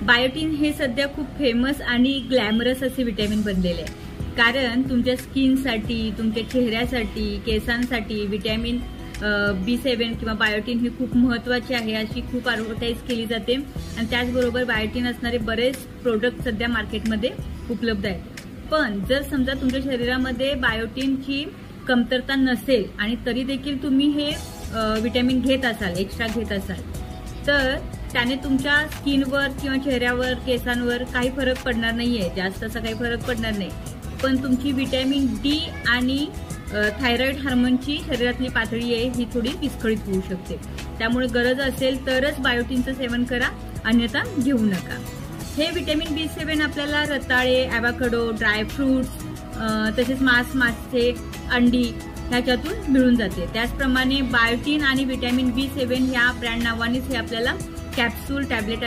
Biotin हे सध्या खूप फेमस आणि ग्लॅमरस असे विटॅमिन बनलेले आहे, कारण तुमच्या स्किनसाठी, तुमच्या चेहऱ्यासाठी, केसांसाठी विटॅमिन B7 किंवा बायोटीन हे खूप महत्त्वाचे आहे अशी खूप ॲडव्हर्टाईज केली जाते आणि त्याचबरोबर बायोटीन असणारे बरेच प्रोडक्ट सध्या मार्केटमध्ये उपलब्ध आहेत। पण जर समजा तुमच्या शरीरामध्ये बायोटीनची कमतरता नसेल आणि तरी देखील तुम्ही हे विटॅमिन घेत असाल, एक्स्ट्रा घेत असाल, तर त्याने तुमच्या स्किनवर किंवा चेहऱ्यावर, केसांवर काही फरक पडणार नाहीये, जास्त असा काही फरक पडणार नाही। पण तुमची विटॅमिन D आणि थायरॉइड हार्मोनची शरीरातली पातळी आहे ही थोडी विस्कळीत होऊ शकते। त्यामुळे गरज असेल तरच बायोटीनचं सेवन करा, अन्यथा घेऊ नका। हे विटॅमिन B7 आपल्याला रताळे, ॲव्होकाडो, ड्रायफ्रुट्स, तसेच मासे, अंडी ह्याच्यातून मिळून जाते। त्याचप्रमाणे बायोटीन आणि विटॅमिन B7 ह्या ब्रँड नावानेच हे आपल्याला कॅप्सूल, टॅबलेट